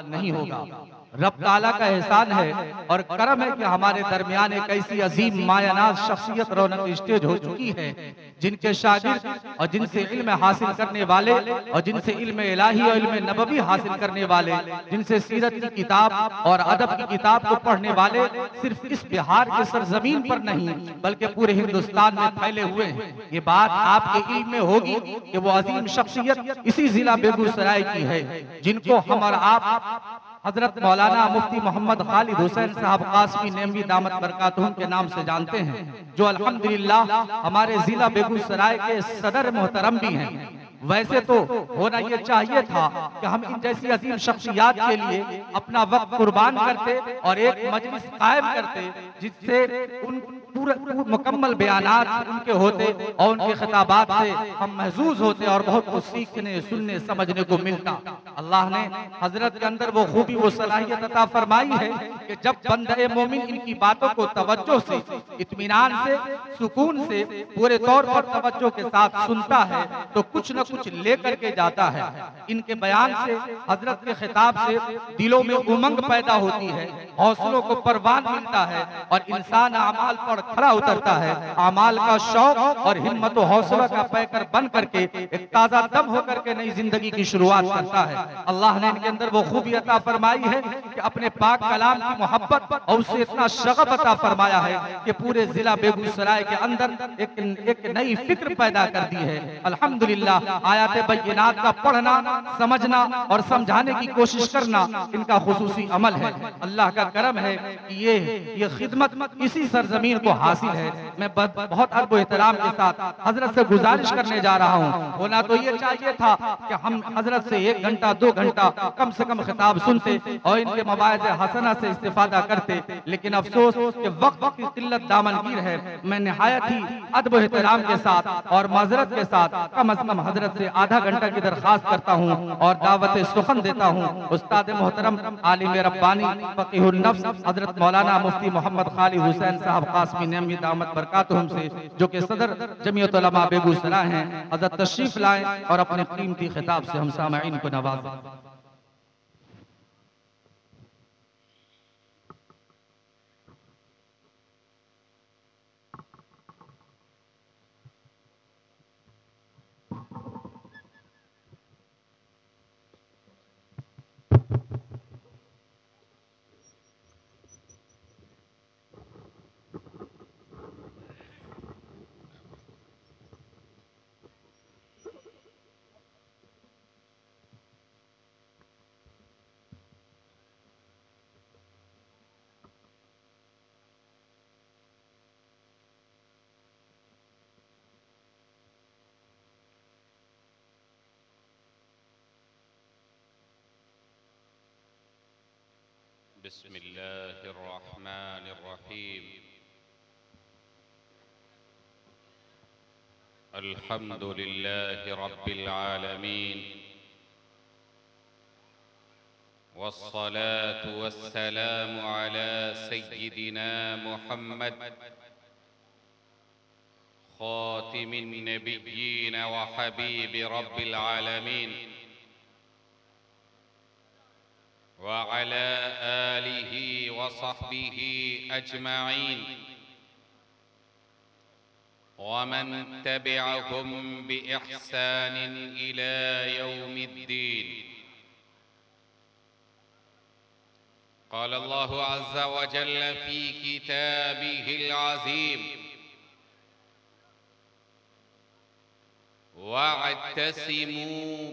नहीं होगा। रब ताला का एहसान है और करम है कि हमारे दरमियान एक ऐसी अजीम मायानाज शख्सियत रौनक स्टेज हो चुकी है, जिनके शागिर्द और जिनसे इल्म हासिल करने वाले और जिनसे इल्म इलाही और इल्म नबवी हासिल करने वाले, जिनसे सीरत की किताब और अदब की किताब को पढ़ने वाले सिर्फ इस बिहार के सरजमीन पर नहीं बल्कि पूरे हिंदुस्तान में फैले हुए हैं। ये बात आपके इल्म में होगी कि वो अजीम शख्सियत इसी जिला बेगूसराय की है, जिनको हम और आप हजरत मौलाना मुफ्ती मोहम्मद खालिद हुसैन साहब कासमी नेमवी दामत बरकातहुम के नाम से जानते हैं, जो अल्हम्दुलिल्लाह हमारे जिला बेगूसराय के सदर मोहतरम भी हैं। वैसे तो होना ये चाहिए था कि हम इन जैसी अजीम शख्सियात के लिए अपना वक्त कुर्बान करते और एक मजलिस कायम करते जिससे उन पूरे मुकम्मल बयानात उनके होते और उनके खिताबात से हम महसूस होते और बहुत कुछ सीखने सुनने समझने को मिलता। अल्लाह ने हजरत के अंदर वो खूबी वो सलाहियत अता फरमाई है कि जब बंदे मोमिन इनकी बातों को तवज्जो से, इत्मीनान से, सुकून से पूरे तौर पर तवज्जो के साथ सुनता है तो कुछ न कुछ लेकर के जाता है। इनके बयान से, हजरत के खिताब से दिलों में उमंग पैदा होती है, हौसलों को परवान मिलता है और इंसान अमाल पर खड़ा उतरता है। अमाल का शौक और हिम्मत और हौसला का पैकर बन करके एक ताजा दम होकर के नई जिंदगी की शुरुआत करता है। अल्लाह ने इनके अंदर वो खूबी अता फरमाई है कि अपने पाक कलाम की मोहब्बत और उससे इतना शगफ अता फरमाया है कि पूरे जिला बेगूसराय के अंदर एक नई फिक्र पैदा कर दी है। अल्हम्दुलिल्लाह आयात बय्यिनात का पढ़ना, समझना और समझाने की कोशिश करना इनका खुसूसी अमल है। अल्लाह का करम है कि ये खिदमत इसी सरजमीन को हासिल है। मैं बहुत अरब एहतराम के साथ हजरत से गुजारिश करने जा रहा हूँ। होना तो ये चाहिए था कि हम हजरत से 1 घंटा 2 घंटा कम से कम खिताब सुनते और इनके मवाइज़ हसना से इस्तेफादा करते, लेकिन अफसोस कि वक्त की किल्लत दामनगीर है। मैं निहायत ही अदब एहतराम के साथ और माजरत के साथ कम अज कम हजरत से आधा घंटा की दरखास्त करता हूँ और दावत सुखन देता हूँ। उस्ताद मोहतरम आलिम रब्बानी फकीहुन नफ्स हजरत मौलाना मुफ्ती मोहम्मद खालिद हुसैन साहब कासमी नेमवी दामत बरकातहुम से, जो कि सदर जमीयत उलमा बेगूसराय हैं, हजरत तशरीफ लाएं और अपने कीमती खिताब से हम सामईन को नवाजें। बिस्मिल्लाहिर्रहमानिर्रहीम। अल्हम्दुलिल्लाहि रब्बिल आलमीन वस्सलातु वस्सलामु अला सय्यिदिना मुहम्मद खातिमिन नबिय्यीन व हबीबि रब्बिल आलमीन वअला आलिहि वसहबिहि अजमईन वमन तबिअहुम बिइहसानिन इला यौमिद्दीन। क़ाल अल्लाहु अज़्ज़ा व जल्ल फ़ी किताबिहिल अज़ीम वअतसिमू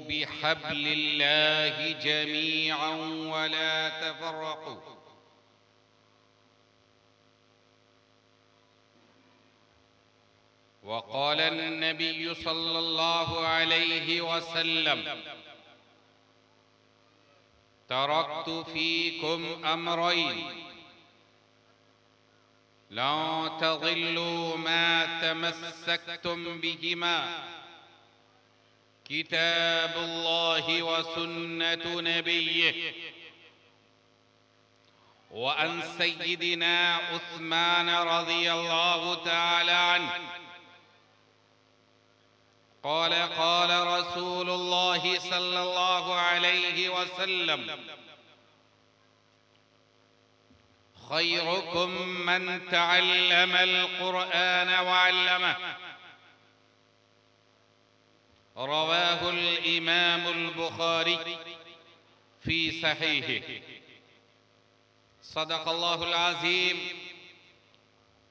बिहब्लिल्लाहि जमीअन वला तफ़र्रक़ू। वक़ाल अन्नबिय्यु सल्लल्लाहु अलैहि वसल्लम तरक्तु फ़ीकुम अमरैन ला तज़िल्लू मा तमस्सक्तुम बिहिमा किताबुल्लाहि व सुन्नतु नबिय्यिहि। व अन सय्यिदिना उस्मान रज़ियल्लाहु तआला अन्हु क़ाल क़ाल रसूलुल्लाहि सल्लल्लाहु अलैहि वसल्लम खैरुकुम मन तअल्लमल कुरआन वअल्लमह। रवाहुल इमामुल बुखारी फी सहीहिह। सदक़ल्लाहुल अज़ीम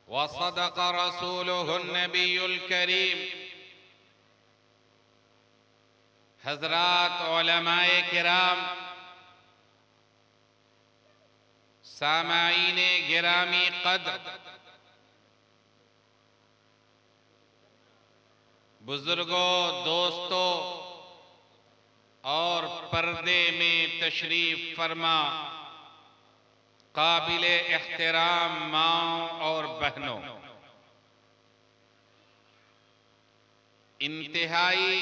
व सदक़ रसूलुहुन नबियुल करीम। हज़रात उलमाए किराम, सामाईने गिरामी क़द्र, बुजुर्गों, दोस्तों और पर्दे में तशरीफ फरमा काबिले एहतराम माओ और बहनों, इंतहाई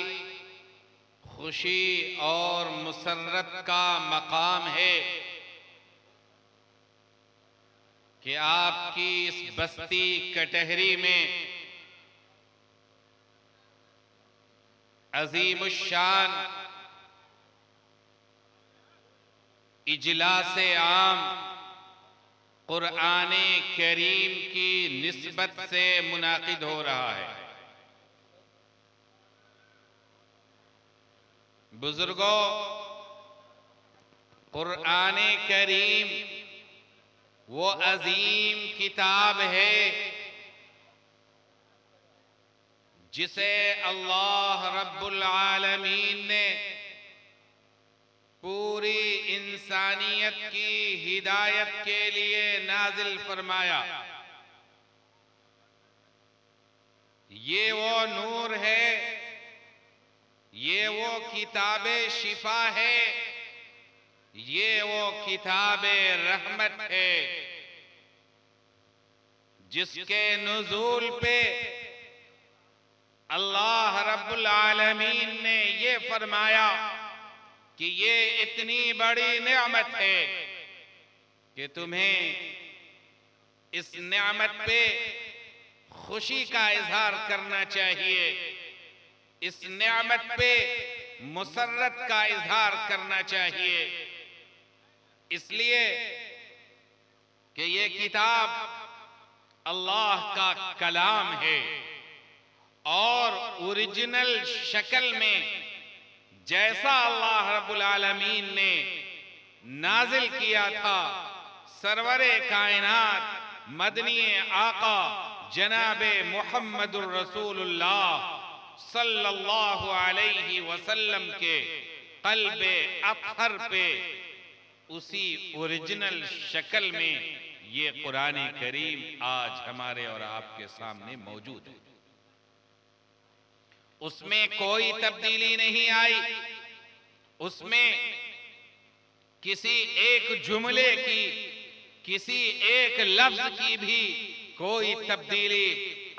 खुशी और मुसर्रत का मकाम है कि आपकी इस बस्ती कटहरी में अजीमुश्शान इजलासे आम कुरान करीम की निस्बत से मुनाकिद हो रहा है। बुजुर्गों, कुरान करीम वो अजीम किताब है जिसे अल्लाह रब्बुल आलमीन ने पूरी इंसानियत की हिदायत के लिए नाजिल फरमाया। ये वो नूर है, ये वो किताबे शिफा है, ये वो किताबे रहमत है जिसके नुज़ूल पे अल्लाह रब्बुल आलमीन ने ये फरमाया कि ये इतनी बड़ी नेमत है कि तुम्हें इस नेमत पे खुशी का इजहार करना चाहिए, इस नेमत पे मुसर्रत का इजहार करना चाहिए। इसलिए कि ये किताब अल्लाह का कलाम है और ओरिजिनल शक्ल में जैसा अल्लाह रब्बुल आलमीन ने नाजिल किया था, सरवरे कायनात मदनी आका जनाबे मुहम्मदुर रसूलुल्लाह सल्लल्लाहु अलैहि वसल्लम के क़ल्बे अत्हर पे उसी ओरिजिनल शक्ल में ये कुरान करीम आज हमारे और आपके सामने मौजूद है। उसमें कोई तब्दीली नहीं आई, उसमें किसी एक जुमले की, किसी एक लफ्ज की भी कोई तब्दीली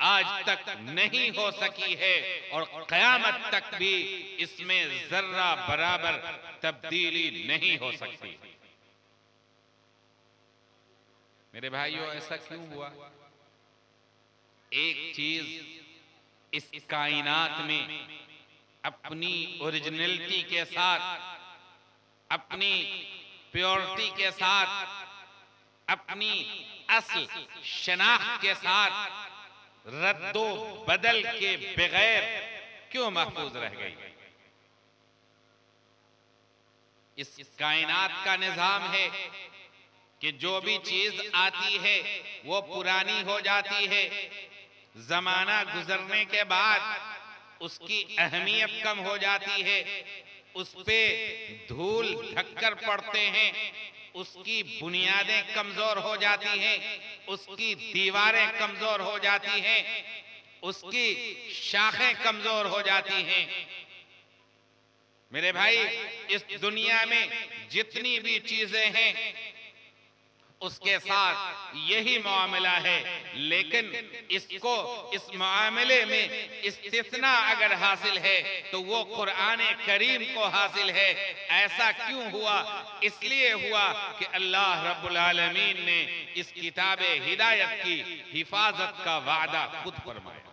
आज तक नहीं हो सकी है और क़यामत तक भी इसमें जर्रा बराबर तब्दीली नहीं हो सकती। मेरे भाइयों, ऐसा क्यों हुआ? एक चीज इस कायनात में अपनी ओरिजिनलिटी के साथ, अपनी प्योरिटी के साथ, अपनी असल शनाख्त के साथ रद्दो बदल के बगैर क्यों महफूज रह गई? इस कायनात का निजाम है कि जो भी चीज आती है वो पुरानी हो जाती है, जमाना गुजरने के बाद उसकी अहमियत कम हो जाती है, उस पे धूल ढककर पड़ते हैं, उसकी बुनियादें कमजोर हो जाती हैं, उसकी दीवारें कमजोर हो जाती हैं, उसकी शाखें कमजोर हो जाती हैं। मेरे भाई, इस दुनिया में जितनी भी चीजें हैं उसके साथ यही मामला है, लेकिन इसको, इस मामले में इस्तिस्ना अगर हासिल है तो वो कुरान करीम को हासिल है। ऐसा क्यों हुआ? इसलिए हुआ कि अल्लाह रब्बुल आलमीन ने इस किताबे हिदायत की हिफाजत का वादा खुद फरमाया।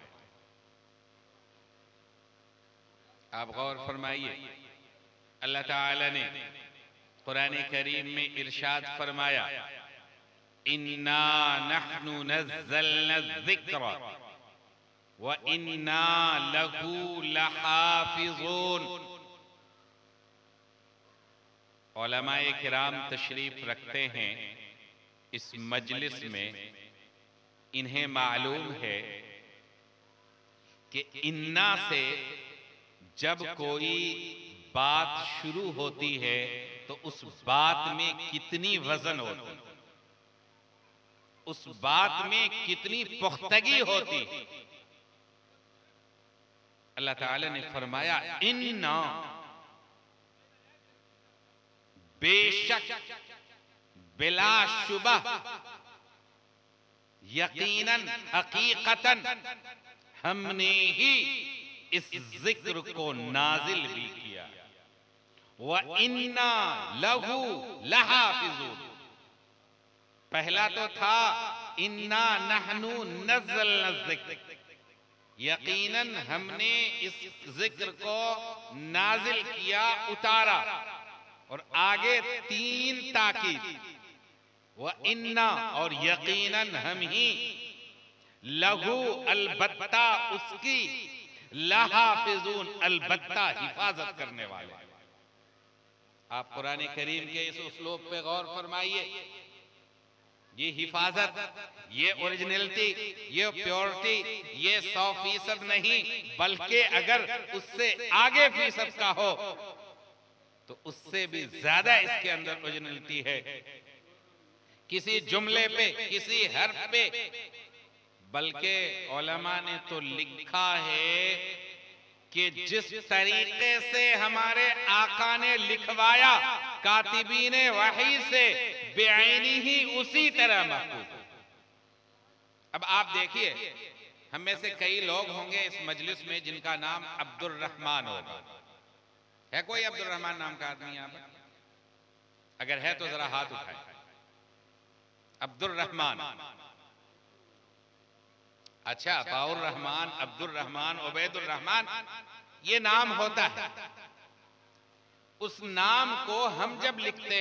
आप गौर फरमाइए, अल्लाह ताला ने कुरान करीम में इरशाद फरमाया, इन्ना नहनु नज़्ज़लना ज़िक्र व इन्ना लहू लहाफ़िज़ून। उलमाए किराम तशरीफ रखते हैं इस मजलिस में, इन्हें मालूम है कि इन्ना से जब कोई बात शुरू होती है तो उस बात में कितनी वजन होती, उस बात में कितनी पुख्तगी होती। अल्लाह ताला ने फरमाया इन्ना, बेशक, बिलाशुबा, यकीनन, हकीकतन हमने ही इस जिक्र को नाजिल भी किया। व इन्ना लहू लहाफिज़ून। पहला तो था इन्ना नहनु नज़्ज़लना ज़िक्र, यकीनन हमने इस जिक्र को नाजिल किया, उतारा। और आगे तीन ताकीद, व इन्ना, और यकीनन हम ही, लहू, अलबत्ता उसकी, लहाफिज़ून, अलबत्ता हिफाजत करने वाले। आप कुरान करीम के इस उसलूब पे गौर फरमाइए। ये हिफाजत, ये ओरिजिनलिटी, ये प्योरिटी, ये 100% नहीं, बल्कि अगर उससे आगे फीसद का हो तो उससे भी ज्यादा इसके अंदर ओरिजिनलिटी है। किसी जुमले पे, किसी हर्फ पे, बल्कि उलमा ने तो लिखा है कि जिस तरीके से हमारे आका ने लिखवाया कातिबीन वही से बेआईनी ही उसी तरह महफूज है। अब आप देखिए, हम में से कई लोग होंगे इस मजलिस में जिनका नाम अब्दुल रहमान होगा। है कोई अब्दुल रहमान नाम का आदमी यहाँ पर? अगर है तो जरा हाथ उठाए। अब्दुल रहमान, अच्छा, बाउर रहमान, अब्दुल रहमान, उबैदुल रहमान, ये नाम होता है। उस नाम को हम जब लिखते